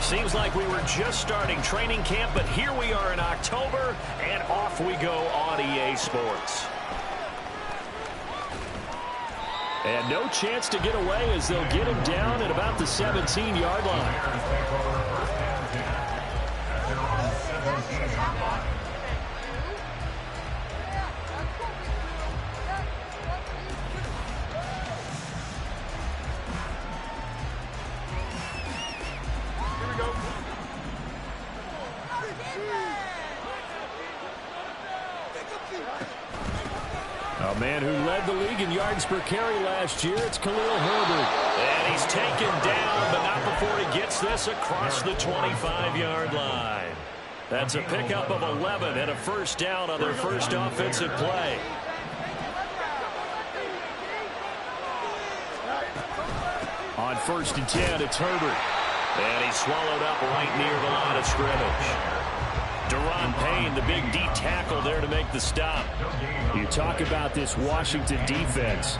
Seems like we were just starting training camp, but here we are in October, and off we go on EA Sports. And no chance to get away as they'll get him down at about the 17-yard line. A man who led the league in yards per carry last year, it's Khalil Herbert. And he's taken down, but not before he gets this across the 25-yard line. That's a pickup of 11 and a first down on their first offensive play. On 1st and 10, it's Herbert. And he's swallowed up right near the line of scrimmage. Deron Payne, the big D tackle there to make the stop. You talk about this Washington defense.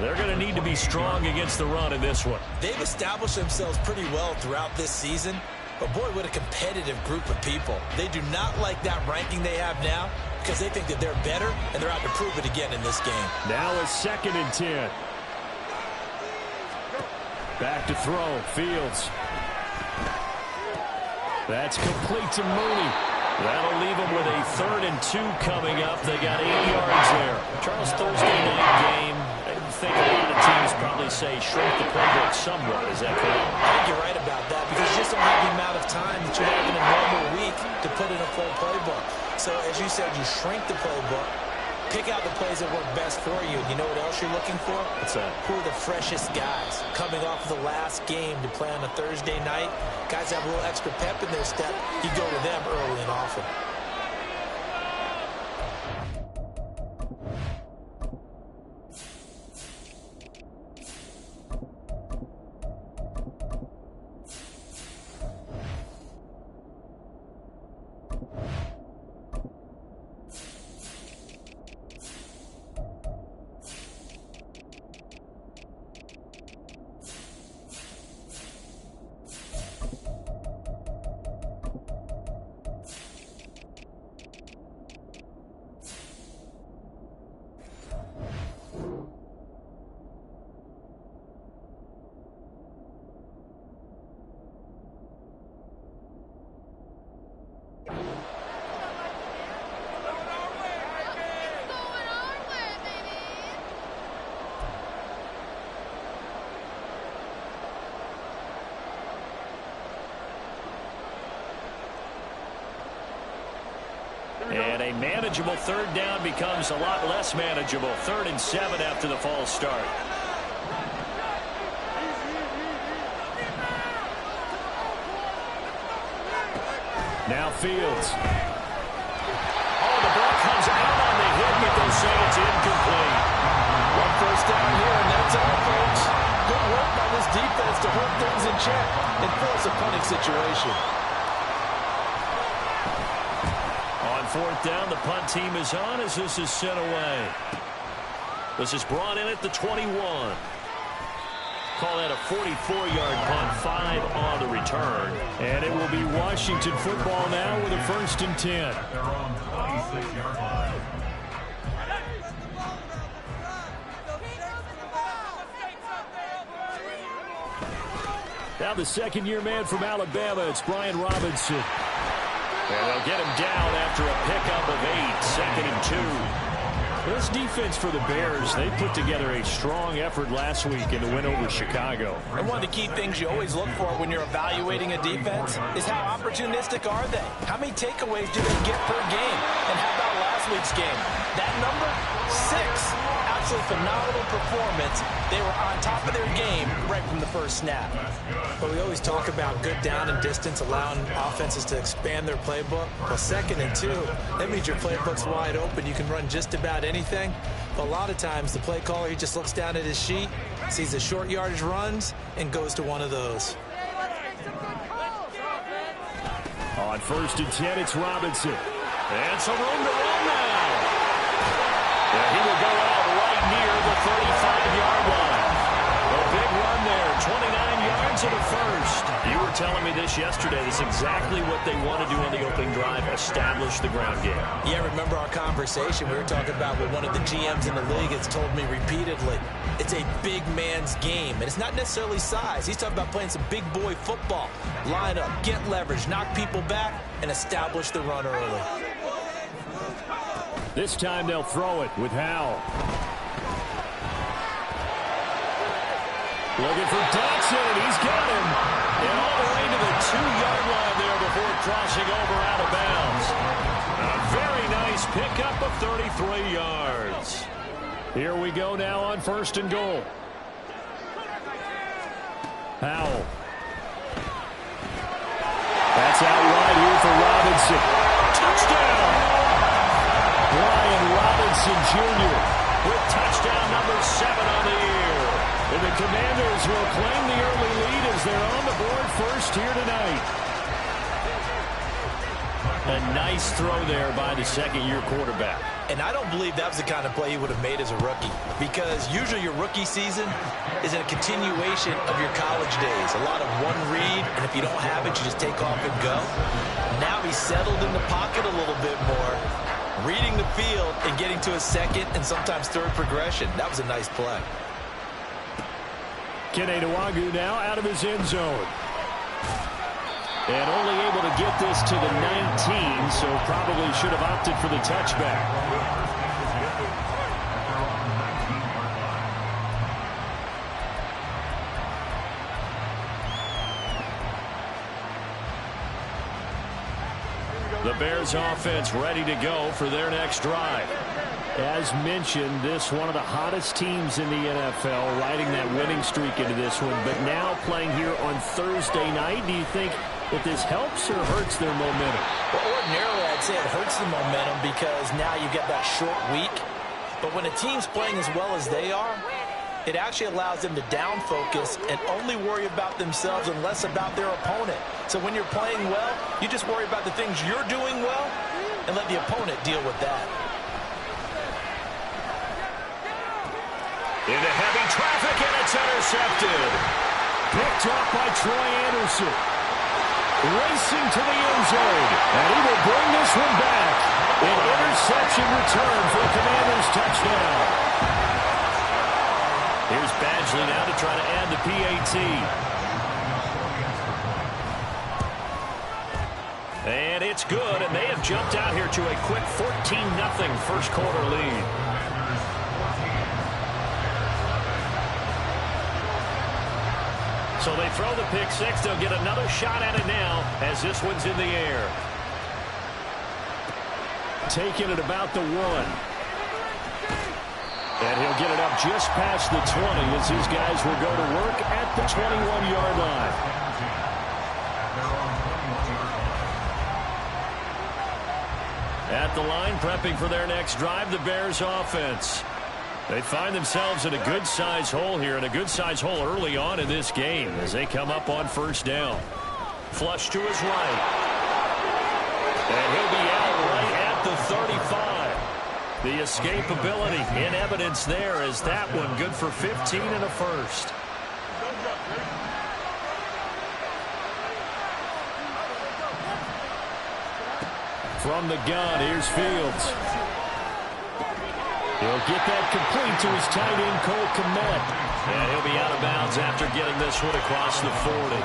They're going to need to be strong against the run in this one. They've established themselves pretty well throughout this season. But, boy, what a competitive group of people. They do not like that ranking they have now because they think that they're better, and they're out to prove it again in this game. Now a 2nd and 10. Back to throw. Fields. That's complete to Mooney. That'll leave them with a 3rd and 2 coming up. They got 8 yards there. Charles, Thursday night game. I think a lot of teams probably say shrink the playbook somewhat. Is that correct? I think you're right about that because you just don't have the amount of time that you have in a normal week to put in a full playbook. So, as you said, you shrink the playbook, pick out the plays that work best for you. You know what else you're looking for? What's that? Who are the freshest guys coming off of the last game to play on a Thursday night? Guys have a little extra pep in their step. You go to them early and often. And a manageable 3rd down becomes a lot less manageable. 3rd and 7 after the false start. Now Fields. Oh, the ball comes out on the hit, but they'll say it's incomplete. 1 first down here, and that's all, folks. Good work by this defense to hold things in check and force a punting situation. 4th down, the punt team is on as this is sent away. This is brought in at the 21. Call that a 44-yard punt, 5 on the return. And it will be Washington football now with a 1st and 10. Now the 2nd-year man from Alabama, it's Brian Robinson. And they'll get him down after a pickup of 8, 2nd and 2. This defense for the Bears, they put together a strong effort last week in the win over Chicago. And one of the key things you always look for when you're evaluating a defense is how opportunistic are they? How many takeaways do they get per game? And how about last week's game? That number, 6. Absolutely phenomenal performance. They were on top of their game right from the first snap. But we always talk about good down and distance, allowing offenses to expand their playbook. Well, 2nd and 2, that means your playbook's wide open. You can run just about anything. But a lot of times, the play caller, he just looks down at his sheet, sees the short yardage runs, and goes to one of those. On 1st and 10, it's Robinson. And some room to run now. And he will go out right near the 35-yard line. A big run there, 29 yards and a first. You were telling me me this yesterday. That's exactly what they want to do on the opening drive, establish the ground game. Yeah, remember our conversation? We were talking about what one of the GMs in the league has told me repeatedly. It's a big man's game, and it's not necessarily size. He's talking about playing some big boy football. Line up, get leverage, knock people back, and establish the run early. This time they'll throw it with Howell. Looking for Dotson. He's got him. And all the way to the 2-yard line there before crossing over out of bounds. A very nice pickup of 33 yards. Here we go now on 1st and goal. Howell. That's out wide here for Robinson. Touchdown! Brian Robinson Jr. with touchdown number 7 on the year. And the Commanders will claim the early lead as they're on the board first here tonight. A nice throw there by the second-year quarterback. And I don't believe that was the kind of play he would have made as a rookie, because usually your rookie season is a continuation of your college days. A lot of one read, and if you don't have it, you just take off and go. Now he's settled in the pocket a little bit more, reading the field and getting to a second and sometimes third progression. That was a nice play. Kene Nwangwu now out of his end zone. And only able to get this to the 19, so probably should have opted for the touchback. The Bears offense ready to go for their next drive. As mentioned, this one of the hottest teams in the NFL, riding that winning streak into this one, but now playing here on Thursday night. Do you think that this helps or hurts their momentum? Well, ordinarily, I'd say it hurts the momentum because now you get that short week. But when a team's playing as well as they are, it actually allows them to down focus and only worry about themselves and less about their opponent. So when you're playing well, you just worry about the things you're doing well and let the opponent deal with that. Into heavy traffic, and it's intercepted. Picked up by Troy Anderson. Racing to the end zone. And he will bring this one back. An interception return for a Commanders touchdown. Here's Badgley now to try to add the PAT. And it's good, and they have jumped out here to a quick 14-0 first quarter lead. So they throw the pick six. They'll get another shot at it now as this one's in the air. Taking it about the 1. And he'll get it up just past the 20 as these guys will go to work at the 21-yard line. At the line, prepping for their next drive, the Bears offense. They find themselves in a good-sized hole here, and a good-sized hole early on in this game as they come up on first down. Flush to his right. And he'll be out right at the 35. The escapability in evidence there as that one good for 15 and a first. From the gun, here's Fields. He'll get that complete to his tight end, Cole Kmet. And he'll be out of bounds after getting this one across the 40.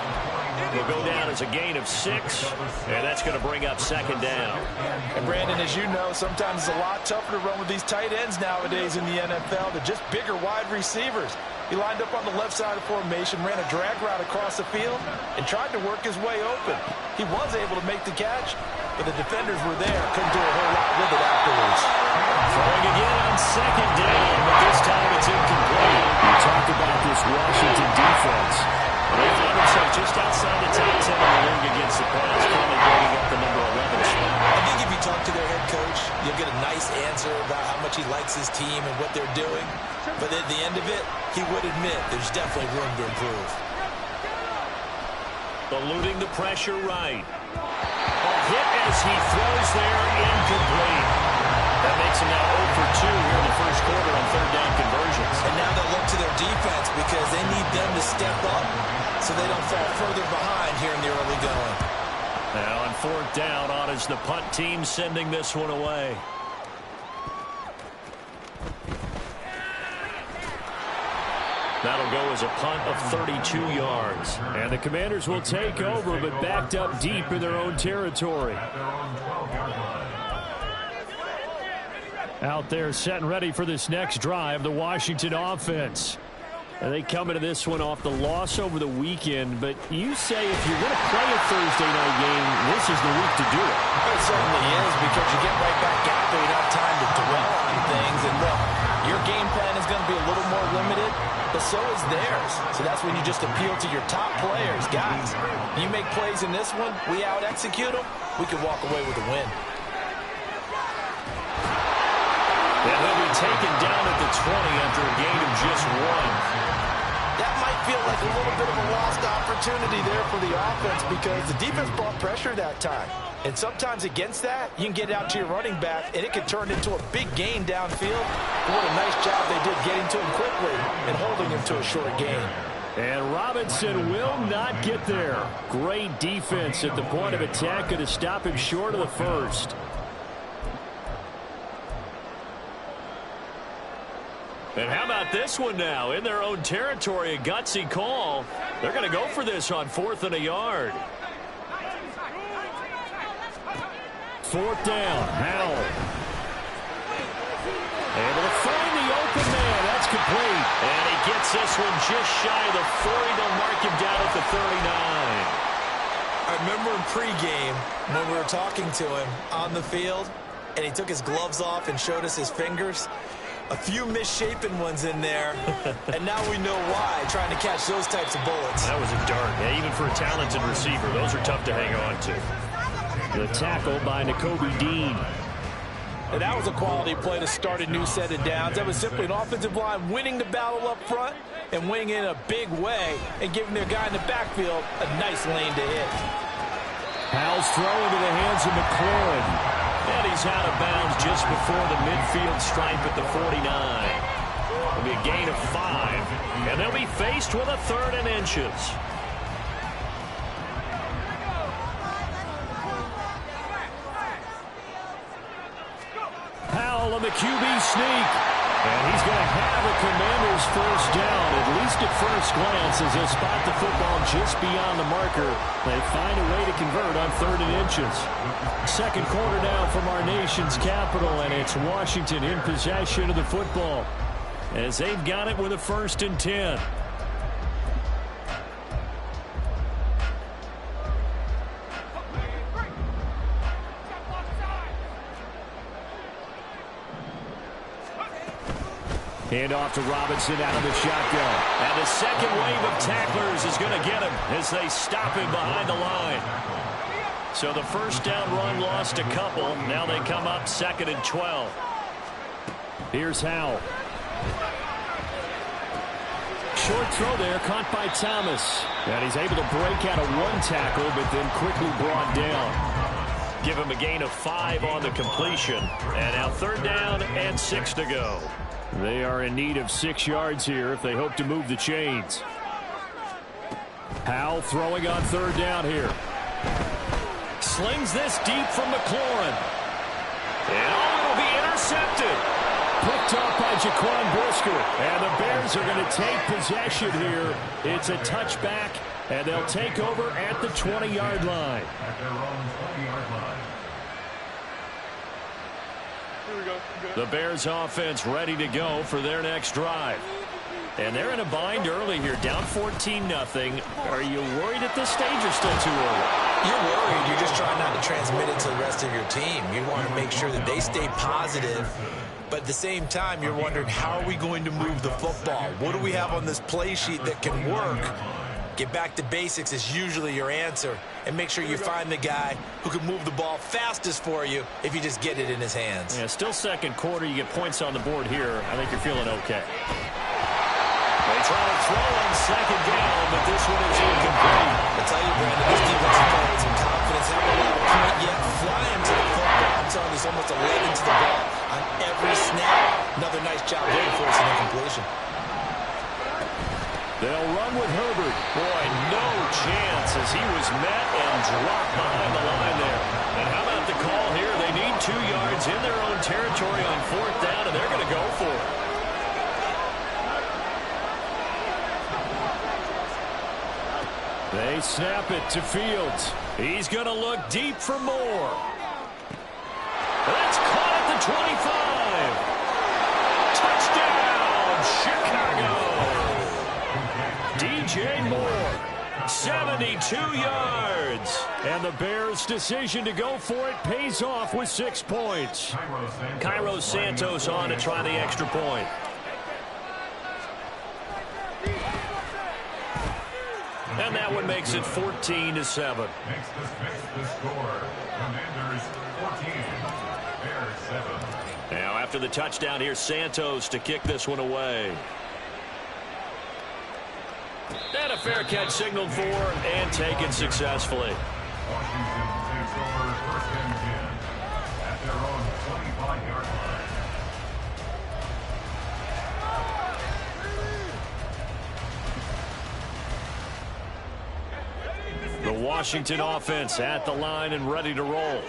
He'll go down as a gain of 6, and that's going to bring up second down. And Brandon, as you know, sometimes it's a lot tougher to run with these tight ends nowadays in the NFL. They're just bigger wide receivers. He lined up on the left side of formation, ran a drag route across the field, and tried to work his way open. He was able to make the catch, but the defenders were there. Couldn't do a whole lot with it afterwards. Throwing again on second down, but this time it's incomplete. We talked about this Washington defense. They found themselves just outside the top 10 in the league against the pass, currently bringing up the number 11 spot. I think if you talk to their head coach, you'll get a nice answer about how much he likes his team and what they're doing. But at the end of it, he would admit there's definitely room to improve. Eluding the pressure right. A hit as he throws there, incomplete. That makes him now 0 for 2 here in the first quarter on third down conversions. And now they'll look to their defense because they need them to step up so they don't fall further behind here in the early going. Now on fourth down, on is the punt team sending this one away. That'll go as a punt of 32 yards. And the Commanders will take over, but backed up deep in their own territory. Out there set and ready for this next drive, the Washington offense. And they come into this one off the loss over the weekend, but you say if you're going to play a Thursday night game, this is the week to do it. It certainly is, because you get right back out there. You don't have time to dwell on things. And look, your game plan is going to be a little more limited, but so is theirs. So that's when you just appeal to your top players. Guys, you make plays in this one, we out-execute them, we can walk away with a win. And he'll be taken down at the 20 after a gain of just one. That might feel like a little bit of a lost opportunity there for the offense, because the defense brought pressure that time. And sometimes against that, you can get out to your running back, and it can turn into a big gain downfield. But what a nice job they did getting to him quickly and holding him to a short gain. And Robinson will not get there. Great defense at the point of attack, going to stop him short of the first. And how about this one now? In their own territory, a gutsy call. They're going to go for this on 4th and a yard. Fourth down, Howell. Able to find the open man. That's complete. And he gets this one just shy of the 40. They'll mark him down at the 39. I remember in pregame when we were talking to him on the field, and he took his gloves off and showed us his fingers. A few misshapen ones in there, and now we know why, trying to catch those types of bullets. That was a dart. Yeah, even for a talented receiver, those are tough to hang on to. The tackle by Nakobe Dean. And that was a quality play to start a new set of downs. That was simply an offensive line winning the battle up front and winning in a big way and giving their guy in the backfield a nice lane to hit. Howell's throw into the hands of McLaurin. And he's out of bounds just before the midfield stripe at the 49. It'll be a gain of 5. And they'll be faced with a 3rd and inches. Howell on the QB sneak. And he's going to have a Commanders first down, at least at first glance, as they'll spot the football just beyond the marker. They find a way to convert on 3rd and inches. Second quarter now from our nation's capital, and it's Washington in possession of the football as they've got it with a 1st and 10. Hand off to Robinson out of the shotgun. And the second wave of tacklers is going to get him as they stop him behind the line. So the first down run lost a couple. Now they come up 2nd and 12. Here's Howell. Short throw there, caught by Thomas. And he's able to break out of one tackle, but then quickly brought down. Give him a gain of 5 on the completion. And now 3rd down and 6 to go. They are in need of 6 yards here if they hope to move the chains. Howell throwing on 3rd down here. Slings this deep from McLaurin. And it'll be intercepted. Picked up by Jaquan Brisker. And the Bears are going to take possession here. It's a touchback, and they'll take over at the 20-yard line. The Bears offense ready to go for their next drive. And they're in a bind early here, down 14-0. Are you worried at this stage or still too early? You're worried. You're just trying not to transmit it to the rest of your team. You want to make sure that they stay positive. But at the same time, you're wondering, how are we going to move the football? What do we have on this play sheet that can work? Get back to basics is usually your answer. And make sure you find the guy who can move the ball fastest for you if you just get it in his hands. Yeah, still second quarter. You get points on the board here. I think you're feeling okay. They try to throw on 2nd down, but this one is incomplete. I tell you, Brandon, this defensive player with some confidence. Haven't allowed a point yet. Flying to the football. I'm telling you, it's almost 11 to the ball on every snap. Another nice job there, forcing incompletion. They'll run with Herbert. Boy, no chance as he was met and dropped behind the line there. And how about the call here? They need 2 yards in their own territory on 4th down, and they're going to go for it. They snap it to Fields. He's going to look deep for more. That's caught at the 25. Touchdown, Chicago. DJ Moore, 72 yards. And the Bears' decision to go for it pays off with 6 points. Cairo Santos on to try the extra point. And that one makes it 14-7. Makes the score. Commanders 14, Bears 7. Now after the touchdown, here's Santos to kick this one away. And a fair catch signaled for and taken successfully. Washington takes over 1st and 10 at their own 25-yard line. The Washington offense at the line and ready to roll.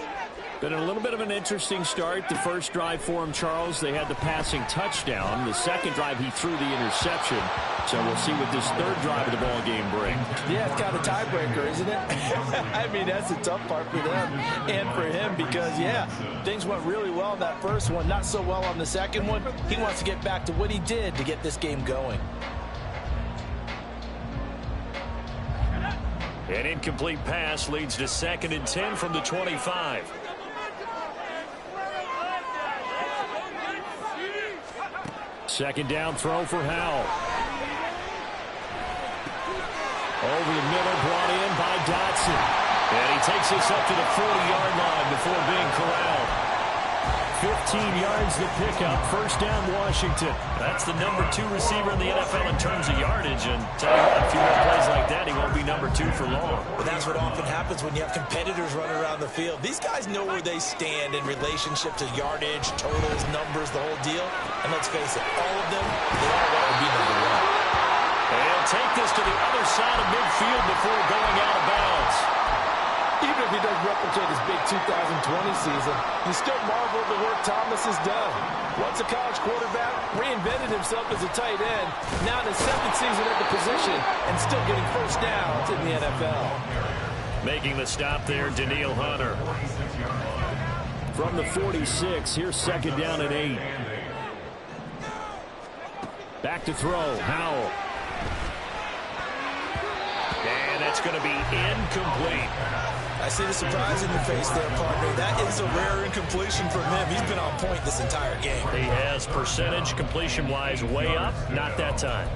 Been a little bit of an interesting start. The first drive for him, Charles, they had the passing touchdown. The second drive, he threw the interception. So we'll see what this third drive of the ball game brings. Yeah, it's kind of a tiebreaker, isn't it? I mean, that's the tough part for them and for him because, yeah, things went really well in that first one, not so well on the second one. He wants to get back to what he did to get this game going. An incomplete pass leads to 2nd and 10 from the 25. Second down throw for Howell. Over the middle, brought in by Dotson. And he takes this up to the 40-yard line before being corralled. 15 yards the pickup. First down, Washington. That's the number 2 receiver in the NFL in terms of yardage. And tell you what, a few more plays like that, he won't be number 2 for long. But that's what often happens when you have competitors running around the field. These guys know where they stand in relationship to yardage, totals, numbers, the whole deal. And let's face it, all of them, they all want to be number 1. And he'll take this to the other side of midfield before going out of bounds. Even if he doesn't replicate his big 2020 season, you still marvel at the work Thomas has done. Once a college quarterback, reinvented himself as a tight end, now in his 7th season at the position, and still getting first downs in the NFL. Making the stop there, Daniil Hunter. From the 46, here's 2nd down and 8. Back to throw, Howell. And that's going to be incomplete. I see the surprise in your face there, partner. That is a rare incompletion from him. He's been on point this entire game. He has percentage completion-wise way up. Not that time.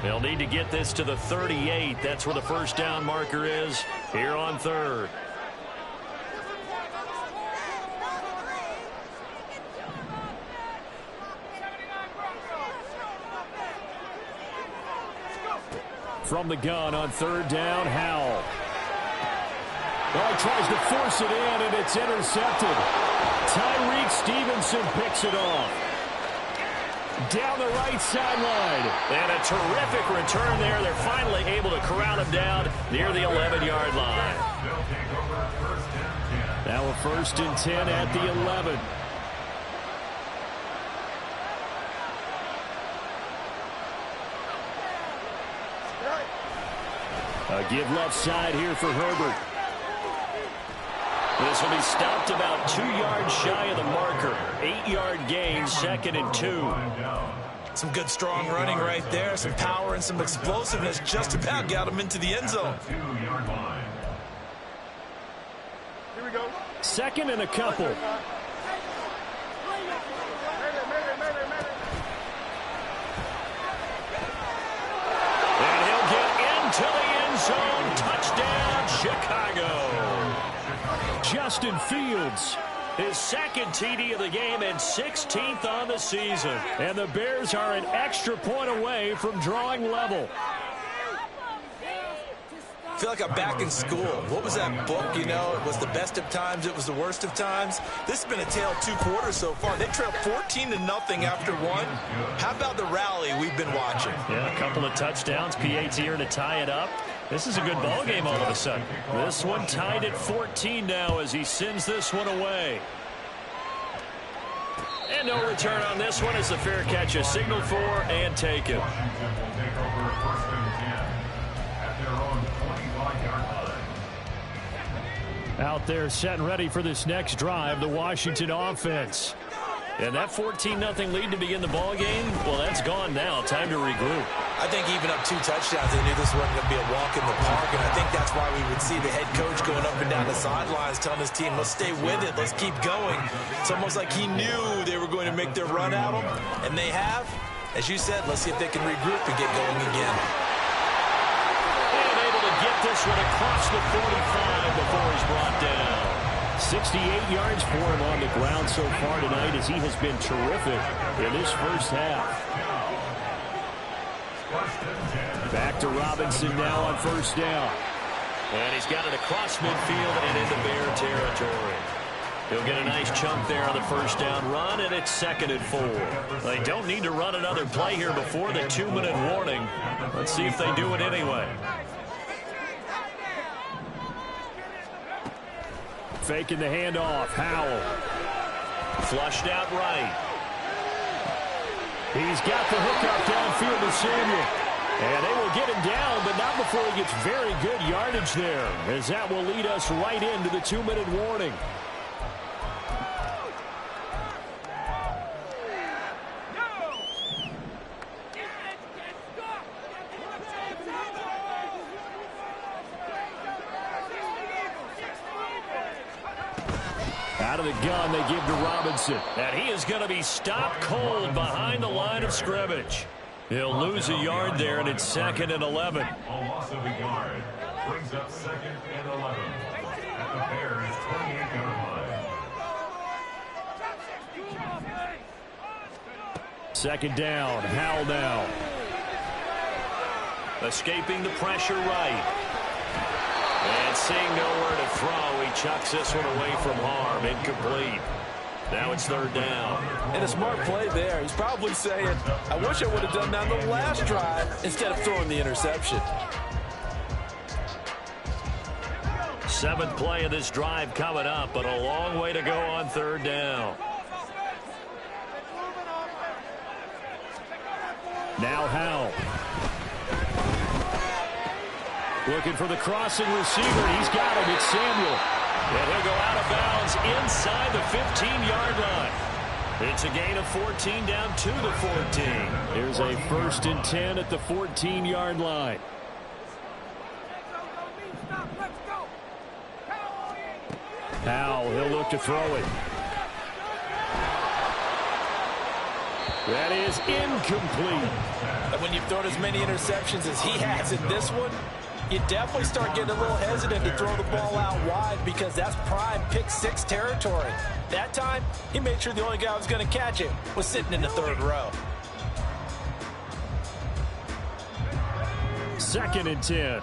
They'll need to get this to the 38. That's where the first down marker is here on 3rd. From the gun on 3rd down, Howell. Oh, he tries to force it in, and it's intercepted. Tyreek Stevenson picks it off. Down the right sideline. And a terrific return there. They're finally able to corral him down near the 11-yard line. Now a 1st and 10 at the 11. A give left side here for Herbert. This will be stopped about 2 yards shy of the marker. 8-yard gain, 2nd and 2. Some good strong running right there. Some power and some explosiveness just about got him into the end zone. Here we go. 2nd and a couple. And he'll get into the end zone. Touchdown, Chicago. Justin Fields, his 2nd TD of the game and 16th on the season. And the Bears are an extra point away from drawing level. feel like I'm back in school. What was that book, you know? It was the best of times, it was the worst of times. This has been a tale of 2 quarters so far. They trailed 14-0 after 1. How about the rally we've been watching? Yeah, a couple of touchdowns. PAT here to tie it up. This is a good ball game all of a sudden. This one tied at 14 now as he sends this one away. And no return on this one as the fair catch is signaled for and taken. Washington will take over 1st and 10 at their own 25-yard line. Out there set and ready for this next drive, the Washington offense. And that 14-0 lead to begin the ball game, well, that's gone now. Time to regroup. I think even up 2 touchdowns, they knew this wasn't going to be a walk in the park, and I think that's why we would see the head coach going up and down the sidelines telling his team, let's stay with it, let's keep going. It's almost like he knew they were going to make their run at him, and they have. As you said, let's see if they can regroup and get going again. And able to get this one across the 45 before he's brought down. 68 yards for him on the ground so far tonight as he has been terrific in this first half. Back to Robinson now on 1st down. And he's got it across midfield and into Bear territory. He'll get a nice chunk there on the 1st down run, and it's 2nd and 4. They don't need to run another play here before the 2-minute warning. Let's see if they do it anyway. Faking the handoff. Howell. Flushed out right. He's got the hook up downfield to Samuel. And they will get him down, but not before he gets very good yardage there, as that will lead us right into the 2-minute warning. Out of the gun, they give to Robinson. And he is going to be stopped cold behind the line of scrimmage. He'll lose a yard there, and it's 2nd and 11. A loss of a yard brings up 2nd and 11 at the Bears' 28-yard line. 2nd down. Howell now. Escaping the pressure right. And seeing nowhere to throw, he chucks this one away from harm. Incomplete. Now it's 3rd down. And a smart play there. He's probably saying, I wish I would have done that on the last drive instead of throwing the interception. 7th play of this drive coming up, but a long way to go on 3rd down. Now Howell. Looking for the crossing receiver. He's got him. It's Samuel. And he'll go out of bounds inside the 15-yard line. It's a gain of 14 down to the 14. Here's a 1st and 10 at the 14-yard line. Howell, he'll look to throw it. That is incomplete. And when you've thrown as many interceptions as he has in this one, you definitely start getting a little hesitant to throw the ball out wide because that's prime pick-6 territory. That time, he made sure the only guy who was going to catch it was sitting in the 3rd row. 2nd and 10.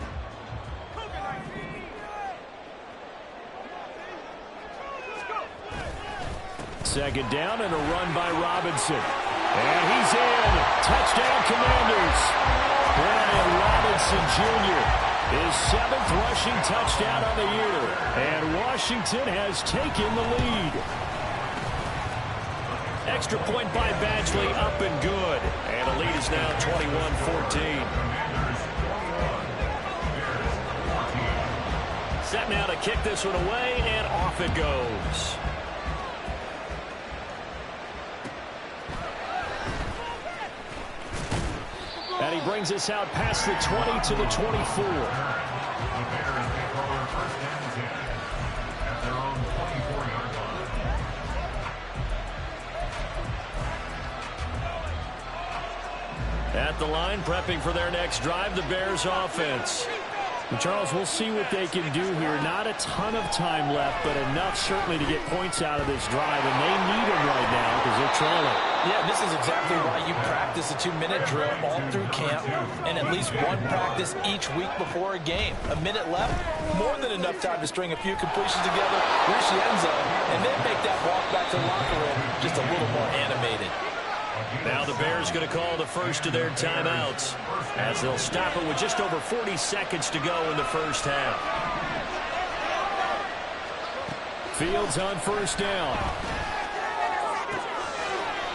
Second down and a run by Robinson. And he's in. Touchdown, Commanders. Brian Robinson Jr. His 7th rushing touchdown on the year. And Washington has taken the lead. Extra point by Badgley, up and good. And the lead is now 21-14. Set now to kick this one away, and off it goes. And he brings us out past the 20 to the 24. At the line, prepping for their next drive, the Bears offense. Charles, we'll see what they can do here. Not a ton of time left, but enough certainly to get points out of this drive, and they need them right now because they're trailing. Yeah, this is exactly why you practice a 2-minute drill all through camp and at least one practice each week before a game. A minute left, more than enough time to string a few completions together, reach the end zone, and then make that walk back to the locker room just a little more animated. Now the Bears going to call the first of their timeouts as they'll stop it with just over 40 seconds to go in the first half. Fields on first down.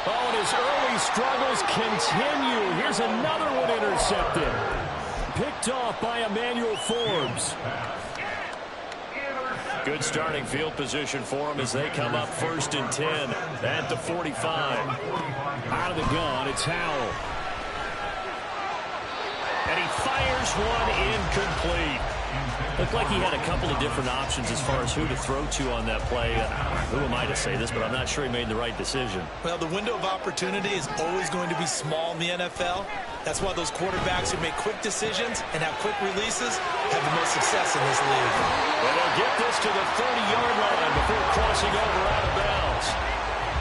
Oh, and his early struggles continue. Here's another one intercepted. Picked off by Emmanuel Forbes. Good starting field position for him as they come up 1st and 10 at the 45. Out of the gun, it's Howell. And he fires one incomplete. Looked like he had a couple of different options as far as who to throw to on that play. Who am I to say this, but I'm not sure he made the right decision. Well, the window of opportunity is always going to be small in the NFL. That's why those quarterbacks who make quick decisions and have quick releases have the most success in this league. Well, they'll get this to the 30-yard line before crossing over out of bounds.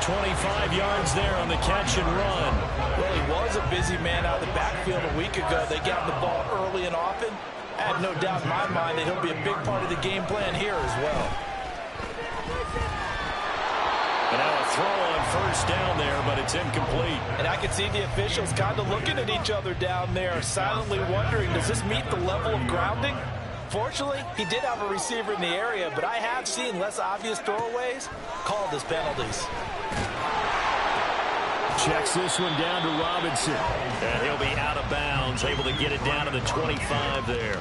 25 yards there on the catch and run. Well, he was a busy man out of the backfield a week ago. They got the ball early and often. I have no doubt in my mind that he'll be a big part of the game plan here as well. And now a throw on first down there, but it's incomplete. And I can see the officials kind of looking at each other down there, silently wondering, does this meet the level of grounding? Fortunately, he did have a receiver in the area, but I have seen less obvious throwaways called as penalties. Checks this one down to Robinson. And he'll be out of bounds, able to get it down to the 25 there.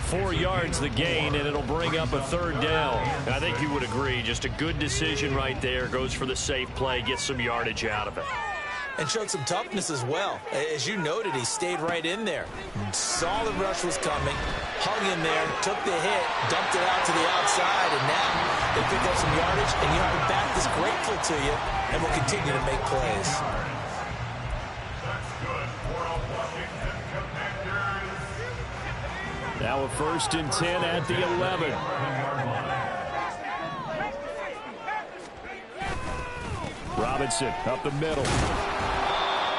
4 yards the gain, and it'll bring up a 3rd down. And I think you would agree, just a good decision right there. Goes for the safe play, gets some yardage out of it. And showed some toughness as well. As you noted, he stayed right in there. Saw the rush was coming, hung in there, took the hit, dumped it out to the outside, and now they pick up some yardage, and you have a back that's grateful to you and will continue to make plays. Now a 1st and 10 at the 11. Robinson up the middle.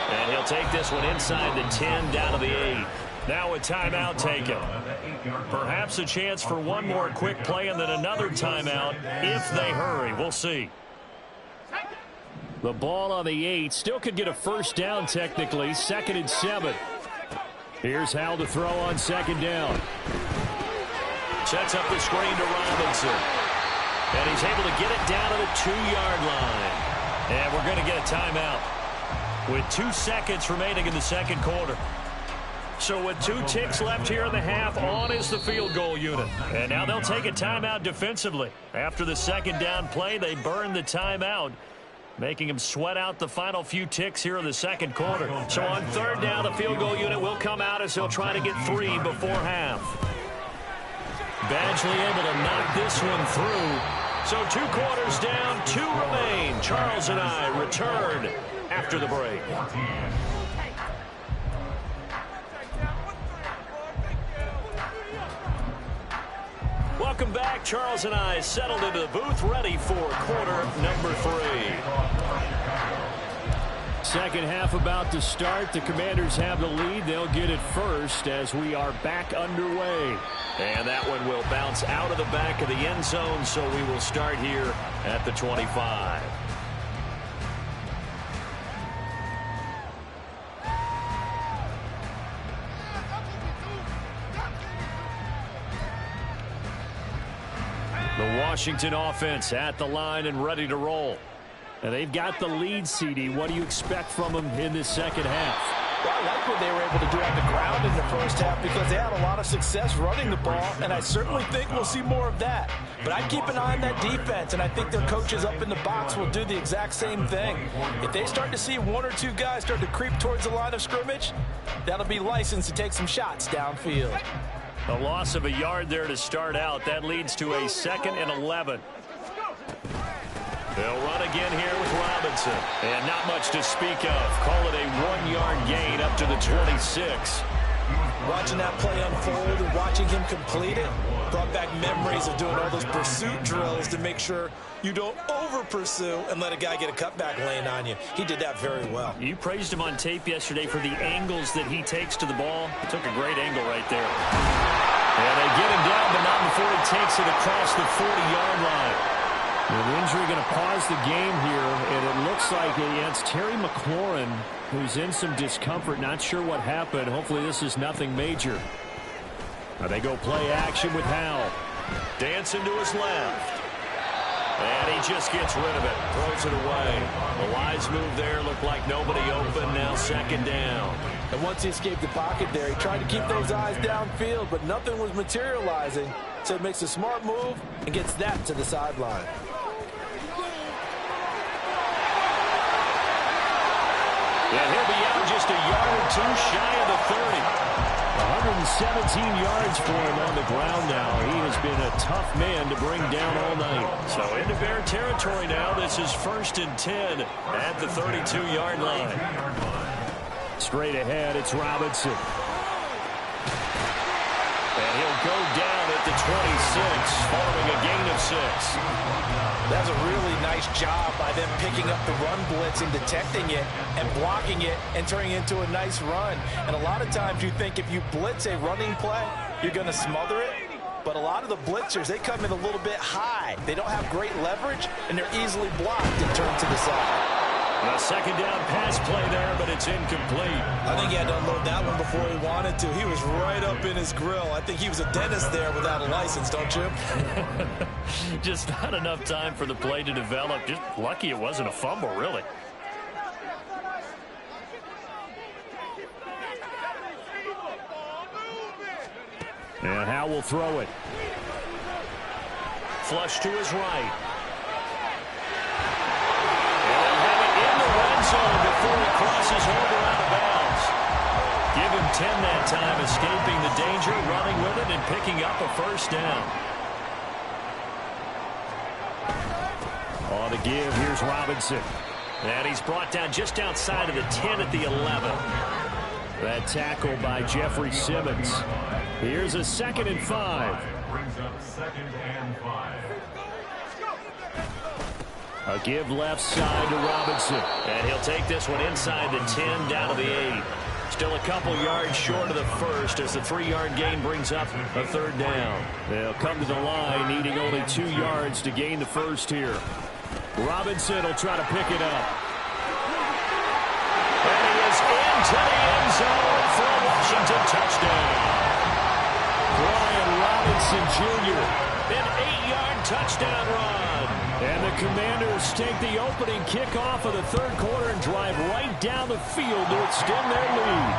And he'll take this one inside the 10 down to the 8. Now a timeout taken. Perhaps a chance for one more quick play and then another timeout if they hurry. We'll see. The ball on the 8. Still could get a first down technically. 2nd and 7. Here's Howell to throw on 2nd down. Sets up the screen to Robinson. And he's able to get it down to the 2-yard line. And we're going to get a timeout with 2 seconds remaining in the 2nd quarter. So with 2 ticks left here in the half, on is the field goal unit. And now they'll take a timeout defensively. After the 2nd down play, they burn the timeout, making them sweat out the final few ticks here in the 2nd quarter. So on 3rd down, the field goal unit will come out as he'll try to get 3 before half. Badgley able to knock this one through. So 2 quarters down, 2 remain. Charles and I return after the break. Welcome back. Charles and I settled into the booth, ready for quarter number 3. 2nd half about to start. The Commanders have the lead. They'll get it first as we are back underway. And that one will bounce out of the back of the end zone, so we will start here at the 25. The Washington offense at the line and ready to roll. And they've got the lead, CD. What do you expect from them in this 2nd half? Well, I like what they were able to do on the ground in the first half because they had a lot of success running the ball, and I certainly think we'll see more of that. But I keep an eye on that defense, and I think their coaches up in the box will do the exact same thing. If they start to see 1 or 2 guys start to creep towards the line of scrimmage, that'll be licensed to take some shots downfield. A loss of a yard there to start out. That leads to a 2nd and 11. They'll run again here with Robinson. And not much to speak of. Call it a 1-yard gain up to the 26. Watching that play unfold and watching him complete it brought back memories of doing all those pursuit drills to make sure you don't over-pursue and let a guy get a cutback lane on you. He did that very well. You praised him on tape yesterday for the angles that he takes to the ball. He took a great angle right there. And they get him down, but not before he takes it across the 40-yard line. The injury going to pause the game here, and it looks like it's Terry McLaurin who's in some discomfort. Not sure what happened. Hopefully this is nothing major. Now they go play action with Howell. Dancing to his left. And he just gets rid of it. Throws it away. A wise move there. Looked like nobody open. Now second down. And once he escaped the pocket there, he tried to keep those eyes downfield, but nothing was materializing. So he makes a smart move and gets that to the sideline. Yeah, he'll be out just a yard or two shy of the 30. 117 yards for him on the ground now. He has been a tough man to bring down all night. So into Bear territory now. This is 1st and 10 at the 32-yard line. Straight ahead, it's Robinson. And he'll go down at the 26, following a gain of 6. That's a really nice job by them picking up the run blitz and detecting it and blocking it and turning it into a nice run. And a lot of times you think if you blitz a running play, you're going to smother it. But a lot of the blitzers, they come in a little bit high. They don't have great leverage, and they're easily blocked and turned to the side. A second down pass play there, but it's incomplete. I think he had to unload that one before he wanted to. He was right up in his grill. I think he was a dentist there without a license, don't you? Just not enough time for the play to develop. Just lucky it wasn't a fumble, really. And Howell will throw it. Flush to his right. Zone before he crosses over out of bounds. Give him 10 that time, escaping the danger, running with it, and picking up a first down. On the give, here's Robinson. And he's brought down just outside of the 10 at the 11. That tackle by Jeffrey Simmons. Here's a 2nd and 5. Brings up 2nd and 5. A give left side to Robinson. And he'll take this one inside the 10 down to the 8. Still a couple yards short of the first as the 3-yard gain brings up a 3rd down. They'll come to the line needing only 2 yards to gain the first here. Robinson will try to pick it up. And he is into the end zone for a Washington touchdown. Brian Robinson Jr. An 8-yard touchdown run. And the Commanders take the opening kickoff of the 3rd quarter and drive right down the field to extend their lead.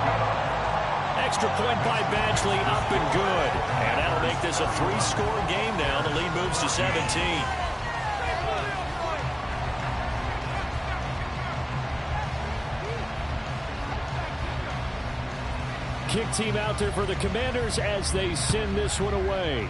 Extra point by Badgley, up and good. And that'll make this a 3-score game now. The lead moves to 17. Kick team out there for the Commanders as they send this one away.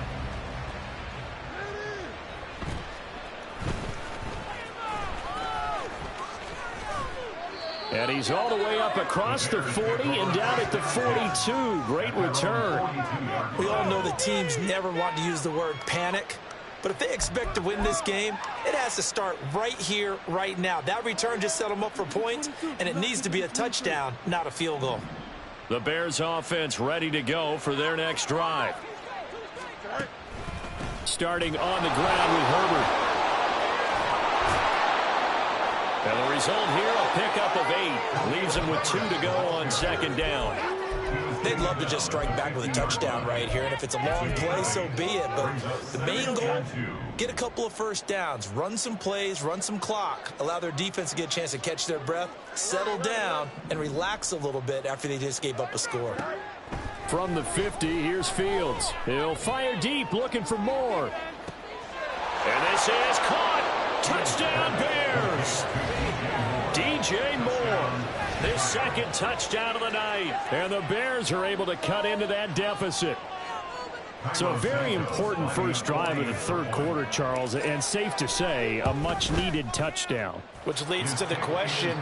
And he's all the way up across the 40 and down at the 42. Great return. We all know the teams never want to use the word panic. But if they expect to win this game, it has to start right here, right now. That return just set them up for points, and it needs to be a touchdown, not a field goal. The Bears offense ready to go for their next drive. Starting on the ground with Herbert. And the result here, a pickup of 8. Leaves him with 2 to go on 2nd down. They'd love to just strike back with a touchdown right here, and if it's a long play, so be it. But the main goal, get a couple of first downs, run some plays, run some clock, allow their defense to get a chance to catch their breath, settle down, and relax a little bit after they just gave up a score. From the 50, here's Fields. He'll fire deep, looking for more. And this is caught. Touchdown, Bears. DJ Moore. His 2nd touchdown of the night. And the Bears are able to cut into that deficit. So a very important first drive of the third quarter, Charles, and safe to say, a much-needed touchdown. Which leads to the question,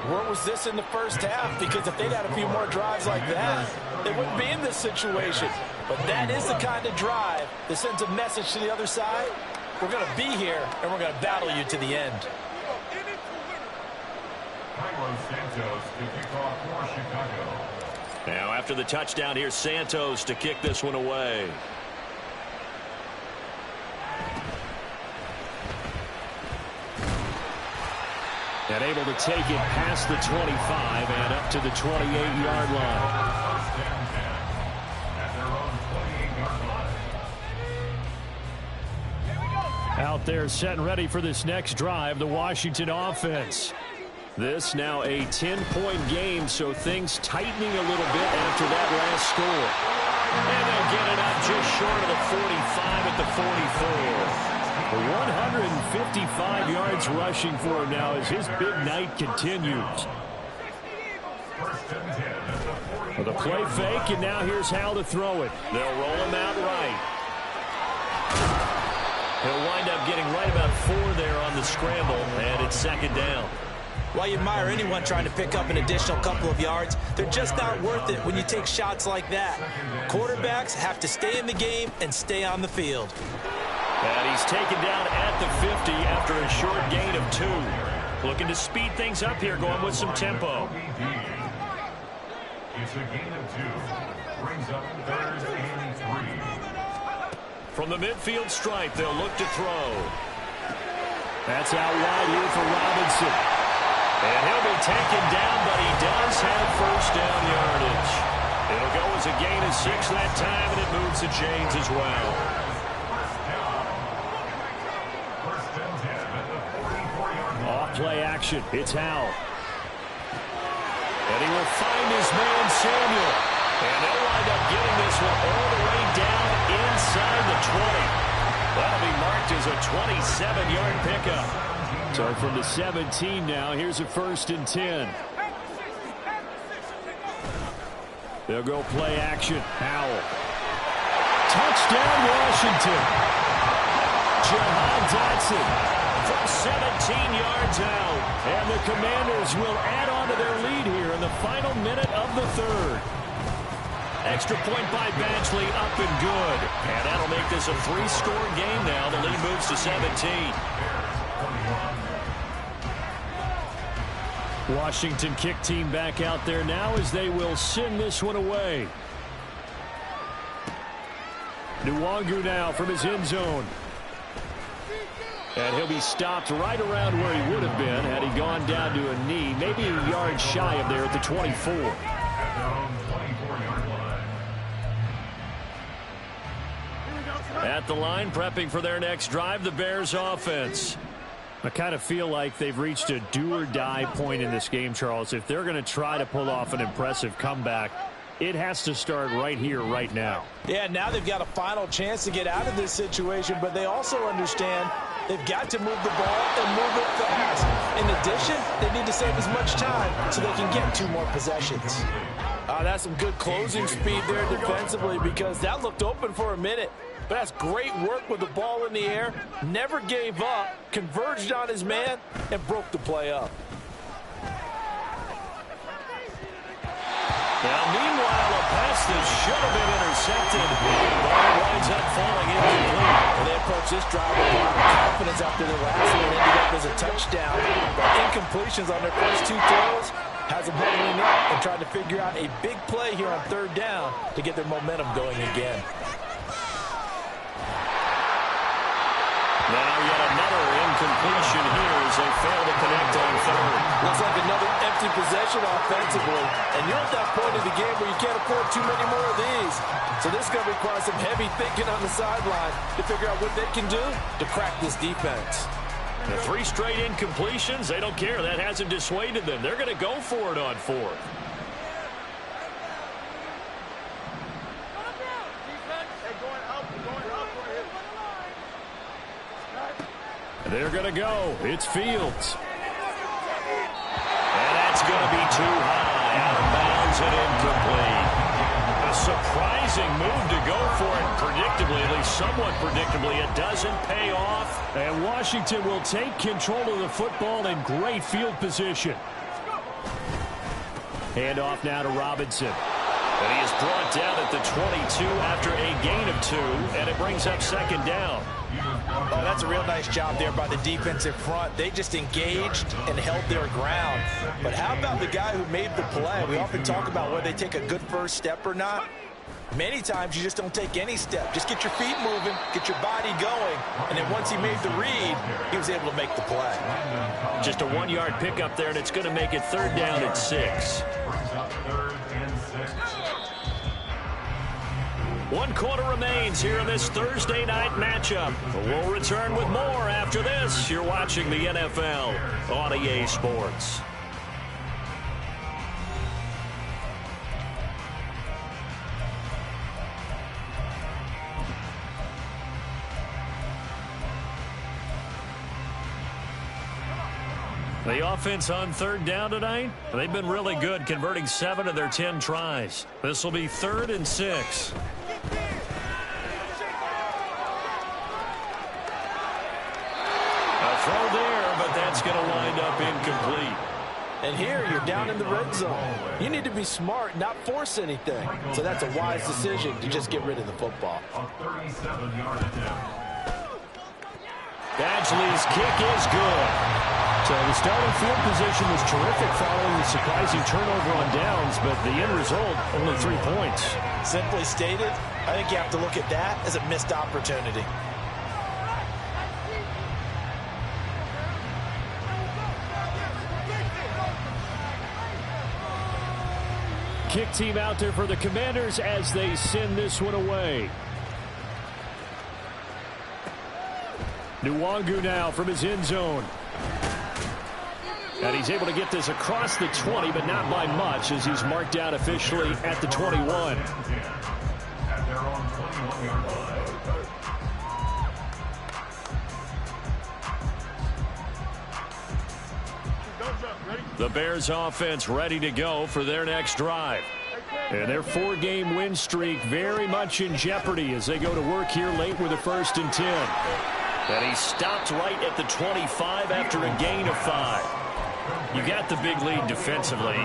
where was this in the first half? Because if they'd had a few more drives like that, they wouldn't be in this situation. But that is the kind of drive that sends a message to the other side. We're going to be here, and we're going to battle you to the end. Now, after the touchdown, here's Santos to kick this one away. And able to take it past the 25 and up to the 28-yard line. Out there set and ready for this next drive, the Washington offense. This now a 10-point game, so things tightening a little bit after that last score. And they'll get it up just short of the 45 at the 44. 155 yards rushing for him now as his big night continues. The play fake, and now here's how to throw it. They'll roll him out right. He'll wind up getting right about 4 there on the scramble, and it's second down. While you admire anyone trying to pick up an additional couple of yards, they're just not worth it when you take shots like that. Quarterbacks have to stay in the game and stay on the field. And he's taken down at the 50 after a short gain of 2. Looking to speed things up here, going with some tempo. It's a gain of 2. Brings up 3rd and 3. From the midfield stripe, they'll look to throw. That's out wide here for Robinson. And he'll be taken down, but he does have first down yardage. It'll go as a gain of 6 that time, and it moves the chains as well. Off play action. It's Howell. And he will find his man, Samuel. And they'll wind up getting this one all the way down inside the 20. That'll be marked as a 27-yard pickup. So from the 17 now, here's a 1st and 10. They'll go play action. Howell. Touchdown, Washington. Jahan Dotson from 17 yards out. And the Commanders will add on to their lead here in the final minute of the third. Extra point by Badgley, up and good. And that'll make this a 3-score game now. The lead moves to 17. Washington kick team back out there now as they will send this one away. Nwangu now from his end zone. And he'll be stopped right around where he would have been had he gone down to a knee, maybe a yard shy of there at the 24. At the line, prepping for their next drive, the Bears offense. I kind of feel like they've reached a do-or-die point in this game, Charles. If they're going to try to pull off an impressive comeback, it has to start right here, right now. Yeah, now they've got a final chance to get out of this situation, but they also understand they've got to move the ball and move it fast. In addition, they need to save as much time so they can get 2 more possessions. That's some good closing speed there defensively because that looked open for a minute. But that's great work with the ball in the air. Never gave up, converged on his man, and broke the play up. Now, meanwhile, a pass that should have been intercepted. Ball winds up falling incomplete. Well, they approach this drive with a lot of confidence after the last one ended up as a touchdown. But incompletions on their first 2 throws has them huddling up and trying to figure out a big play here on 3rd down to get their momentum going again. Now yet another incompletion here as they fail to connect on 3rd. Looks like another empty possession offensively. And you're at that point of the game where you can't afford too many more of these. So this is going to require some heavy thinking on the sideline to figure out what they can do to crack this defense. The 3 straight incompletions, they don't care. That hasn't dissuaded them. They're going to go for it on 4th. They're going to go. It's Fields. And that's going to be too high. Out of bounds and incomplete. A surprising losing move to go for it. Predictably, at least somewhat predictably, it doesn't pay off. And Washington will take control of the football in great field position. Hand off now to Robinson. And he is brought down at the 22 after a gain of 2, and it brings up second down. Oh, that's a real nice job there by the defensive front. They just engaged and held their ground. But how about the guy who made the play? We often talk about whether they take a good first step or not. Many times you just don't take any step. Just get your feet moving, get your body going, and then once he made the read, he was able to make the play. Just a 1-yard pickup there, and it's going to make it third down at 6. 1 quarter remains here in this Thursday night matchup. We'll return with more after this. You're watching the NFL on EA Sports. The offense on third down tonight, they've been really good, converting 7 of their 10 tries. This will be 3rd and 6. A throw there, but that's going to wind up incomplete. And here you're down in the red zone. You need to be smart, not force anything. So that's a wise decision to just get rid of the football. A 37-yard attempt. Badgley's kick is good. So the starting field position was terrific following the surprising turnover on downs, but the end result, only 3 points. Simply stated, I think you have to look at that as a missed opportunity. Kick team out there for the Commanders as they send this one away. Nwangu now from his end zone. And he's able to get this across the 20, but not by much as he's marked down officially at the 21. At their own 21-yard line. The Bears offense ready to go for their next drive. And their 4-game win streak very much in jeopardy as they go to work here late with a 1st and 10. And he stopped right at the 25 after a gain of 5. You got the big lead defensively.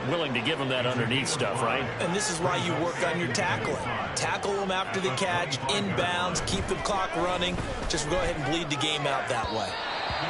Willing to give them that underneath stuff, right? And this is why you work on your tackling. Tackle them after the catch, inbounds, keep the clock running. Just go ahead and bleed the game out that way.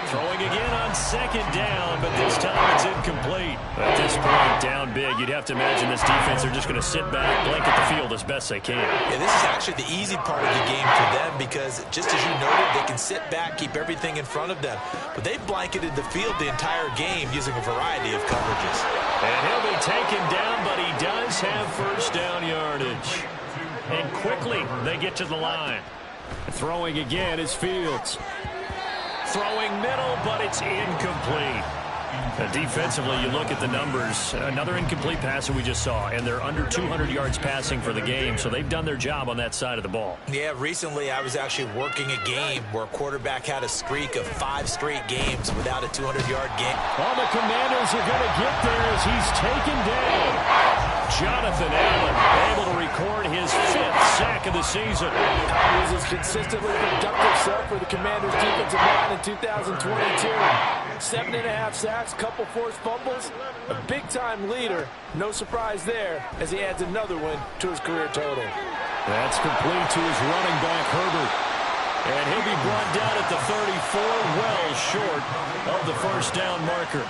Throwing again on 2nd down, but this time it's incomplete. At this point, down big, you'd have to imagine this defense, they're just going to sit back, blanket the field as best they can. Yeah, this is actually the easy part of the game for them because, just as you noted, they can sit back, keep everything in front of them. But they've blanketed the field the entire game using a variety of coverages. And he'll be taken down, but he does have 1st down yardage. And quickly, they get to the line. Throwing again is Fields. Throwing middle, but it's incomplete. Defensively, you look at the numbers. Another incomplete pass that we just saw, and they're under 200 yards passing for the game, so they've done their job on that side of the ball. Yeah, recently I was actually working a game where a quarterback had a streak of 5 straight games without a 200-yard game. All the Commanders are going to get there as he's taken down. Jonathan Allen able to record his 5th sack of the season. He was his consistently productive self for the Commanders defensive line in 2022. 7.5 sacks, couple forced fumbles, a big-time leader. No surprise there as he adds another one to his career total. That's complete to his running back, Herbert. And he'll be brought down at the 34, well short of the 1st down marker.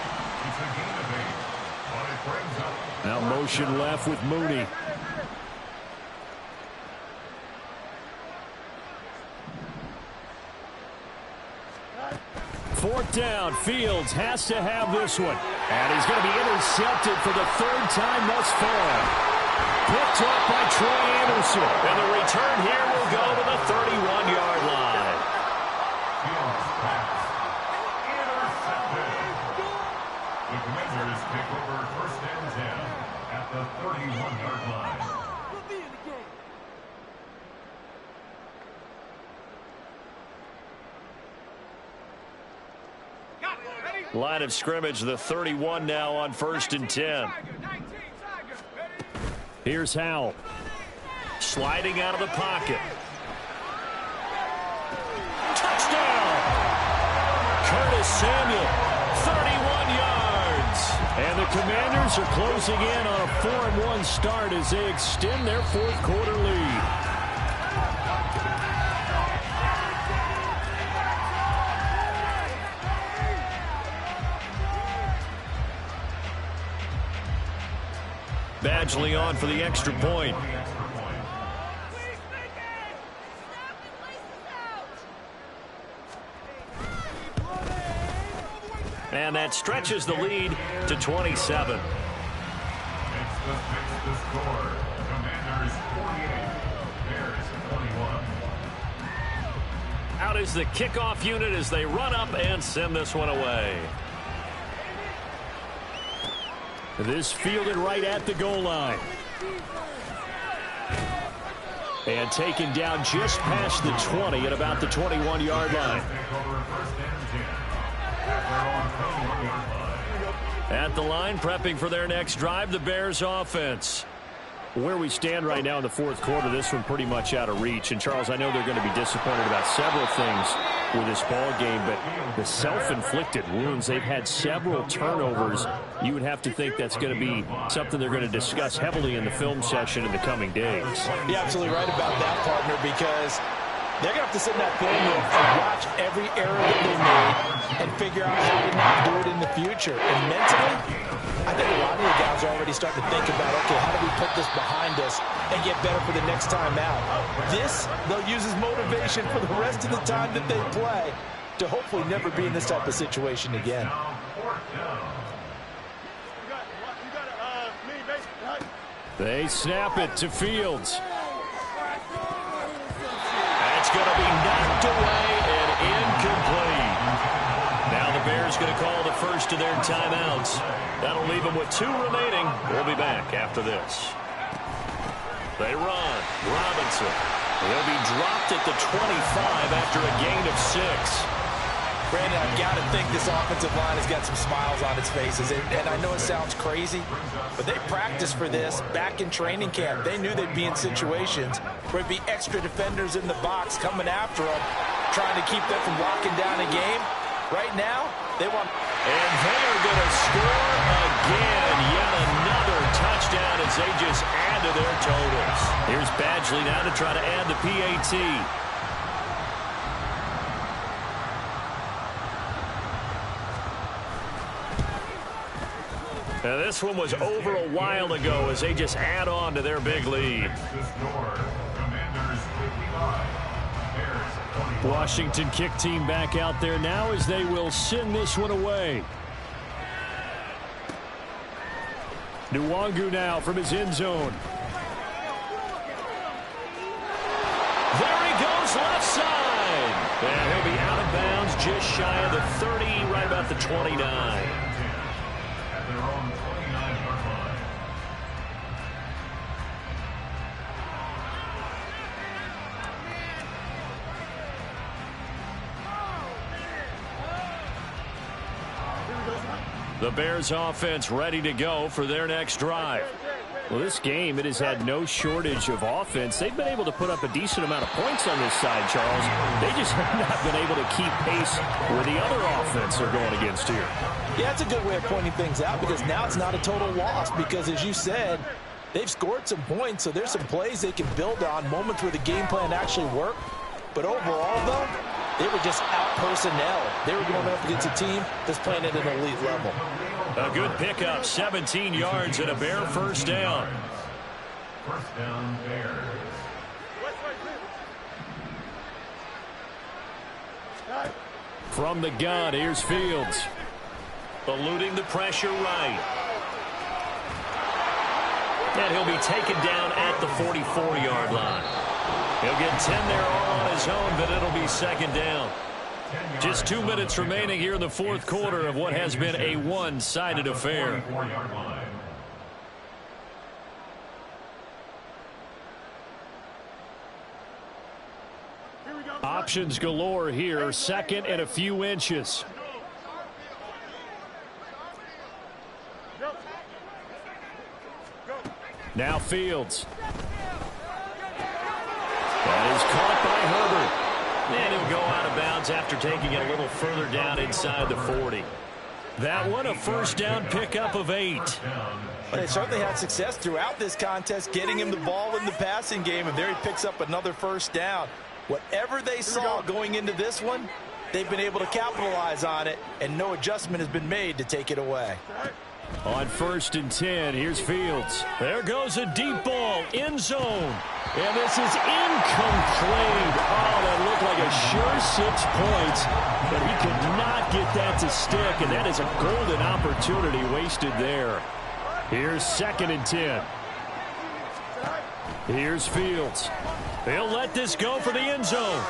Now motion left with Mooney. Fourth down, Fields has to have this one. And he's going to be intercepted for the 3rd time thus far. Picked up by Troy Anderson. And the return here will go to the 31-yard line. Fields pass. Intercepted. The Commanders take over 1st and 10 at the 31-yard line. Line of scrimmage, the 31 now on 1st and 10. Here's Howell. sliding out of the pocket. Touchdown! Curtis Samuel, 31 yards. And the Commanders are closing in on a 4-1 start as they extend their fourth quarter lead. Badgley on for the extra point. And that stretches the lead to 27. Makes the score. Commanders 48, Bears 21. Out is the kickoff unit as they run up and send this one away. This fielded right at the goal line. And taken down just past the 20 at about the 21-yard line. At the line, prepping for their next drive, the Bears offense. Where we stand right now in the fourth quarter, this one pretty much out of reach. And, Charles, I know they're going to be disappointed about several things with this ball game, but the self-inflicted wounds, they've had several turnovers. You would have to think that's going to be something they're going to discuss heavily in the film session in the coming days. You're absolutely right about that, partner, because they're going to have to sit in that film room and watch every error that they made and figure out how to not do it in the future. And mentally, I think a lot of the guys are already starting to think about, okay, how do we put this behind us and get better for the next time out? This, they'll use as motivation for the rest of the time that they play to hopefully never be in this type of situation again. They snap it to Fields. That's going to be knocked away and incomplete. Now the Bears going to call the first of their timeouts. That'll leave them with 2 remaining. We'll be back after this. They run. Robinson. He'll be dropped at the 25 after a gain of 6. Brandon, I've got to think this offensive line has got some smiles on its faces. And I know it sounds crazy, but they practiced for this back in training camp. They knew they'd be in situations where it'd be extra defenders in the box coming after them, trying to keep them from locking down a game. Right now, they want... And they are going to score again. Yet another touchdown as they just add to their totals. Here's Badgley now to try to add the PAT. Now this one was over a while ago as they just add on to their big lead. Washington kick team back out there now as they will send this one away. Nwangu now from his end zone. There he goes left side. And he'll be out of bounds just shy of the 30, right about the 29. The Bears offense ready to go for their next drive. Well, this game, it has had no shortage of offense. They've been able to put up a decent amount of points on this side, Charles. They just have not been able to keep pace where the other offense are going against here. Yeah, it's a good way of pointing things out because now it's not a total loss because, as you said, they've scored some points, so there's some plays they can build on, moments where the game plan actually worked. But overall, though, they were just out personnel. They were going up against a team that's playing at an elite level. A good pickup, 17 yards and a Bear first down. First down, Bears. From the gun, here's Fields. Eluding the pressure right. And he'll be taken down at the 44-yard line. He'll get 10 there all on his own, but it'll be second down. Just 2 minutes remaining here in the fourth quarter of what has been a one-sided affair. Options galore here. Second and a few inches. Now Fields. That is caught by Herbert. And he'll go out of bounds after taking it a little further down inside the 40. That one a first down pickup of 8. But they certainly had success throughout this contest, getting him the ball in the passing game, and there he picks up another first down. Whatever they saw going into this one, they've been able to capitalize on it, and no adjustment has been made to take it away. On 1st and 10, here's Fields. There goes a deep ball, end zone. And this is incomplete. Oh, that looked like a sure 6 points, but he could not get that to stick, and that is a golden opportunity wasted there. Here's 2nd and 10. Here's Fields. He'll let this go for the end zone.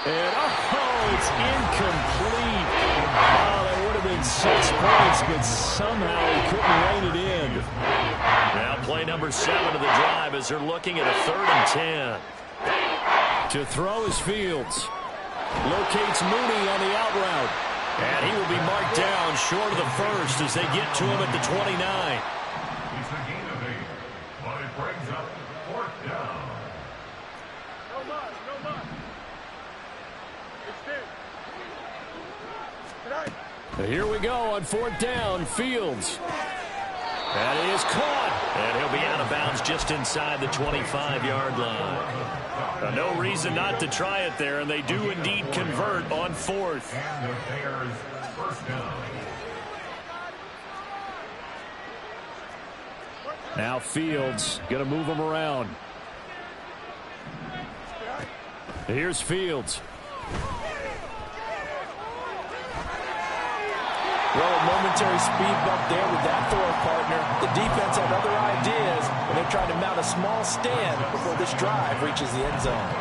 And, oh, it's incomplete. Oh, that would have been 6 points, but somehow he couldn't rein it in. Now play number 7 of the drive as they're looking at a 3rd and 10. To throw is Fields. Locates Mooney on the out route. And he will be marked down short of the first as they get to him at the 29. It's a gain of 8, but it brings up 4th down. Here we go on 4th down. Fields. That is caught. And he'll be out of bounds just inside the 25-yard line. No reason not to try it there, and they do indeed convert on 4th. And the Bears first down. Now Fields going to move him around. Here's Fields. Well, a momentary speed bump there with that fourth partner. The defense had other ideas, and they're trying to mount a small stand before this drive reaches the end zone.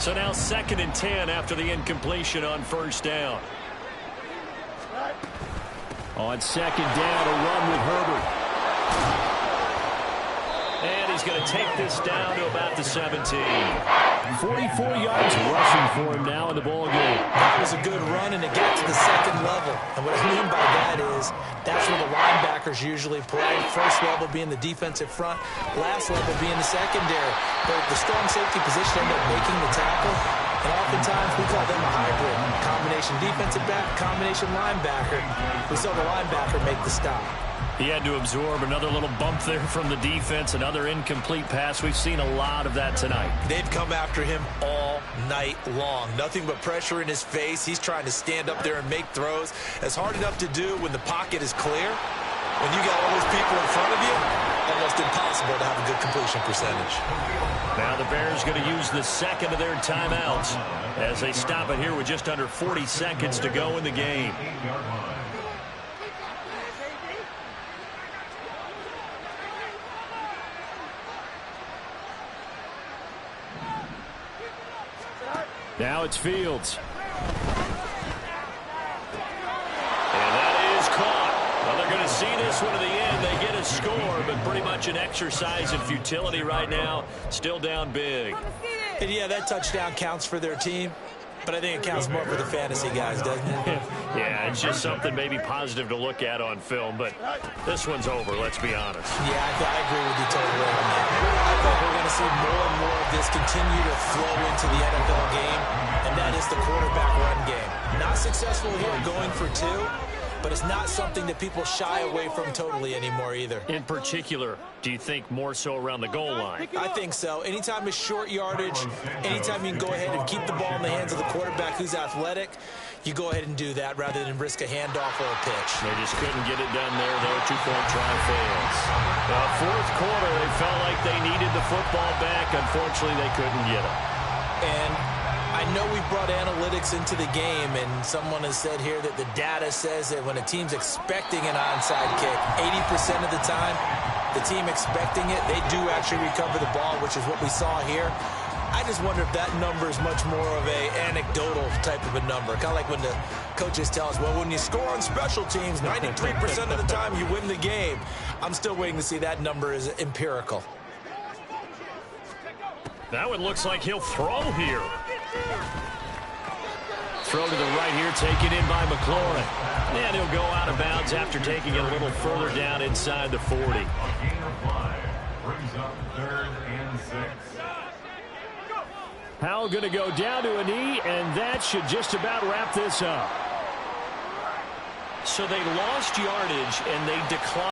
So now 2nd and 10 after the incompletion on 1st down. On 2nd down, a run with Herbert. And he's going to take this down to about the 17. 44 yards rushing for him now in the ball game. That was a good run, and it got to the 2nd level. And what I mean by that is that's where the linebackers usually play. First level being the defensive front, last level being the secondary. But the strong safety position ended up making the tackle. And oftentimes we call them a hybrid. Combination defensive back, combination linebacker. We saw the linebacker make the stop. He had to absorb another little bump there from the defense, another incomplete pass. We've seen a lot of that tonight. They've come after him all night long. Nothing but pressure in his face. He's trying to stand up there and make throws. It's hard enough to do when the pocket is clear. When you got all those people in front of you, almost impossible to have a good completion percentage. Now the Bears going to use the 2nd of their timeouts as they stop it here with just under 40 seconds to go in the game. Now it's Fields. And that is caught. Well, they're going to see this one to the end. They get a score, but pretty much an exercise in futility right now. Still down big. And yeah, that touchdown counts for their team, but I think it counts more for the fantasy guys, doesn't it? Yeah, it's just something maybe positive to look at on film, but this one's over, let's be honest. Yeah, I agree with you totally on that. I think we're going to see more and more of this continue to flow into the NFL game, and that is the quarterback run game. Not successful here going for 2, but it's not something that people shy away from totally anymore either. In particular, do you think more so around the goal line? I think so. Anytime it's short yardage, anytime you can go ahead and keep the ball in the hands of the quarterback who's athletic, you go ahead and do that rather than risk a handoff or a pitch. They just couldn't get it done there, though. 2-point try fails. The 4th quarter, they felt like they needed the football back. Unfortunately, they couldn't get it. And I know we brought analytics into the game, and someone has said here that the data says that when a team's expecting an onside kick, 80% of the time, the team expecting it, they do actually recover the ball, which is what we saw here. I just wonder if that number is much more of a anecdotal type of a number. Kind of like when the coaches tell us, well, when you score on special teams, 93% of the time you win the game. I'm still waiting to see that number is empirical. That one looks like he'll throw here. Throw to the right here, taken in by McLaurin. And he'll go out of bounds downs after taking it a little further down inside the 40. A gain of 5 brings up 3rd and 6. Powell going to go down to a knee, and that should just about wrap this up. So they lost yardage, and they declined.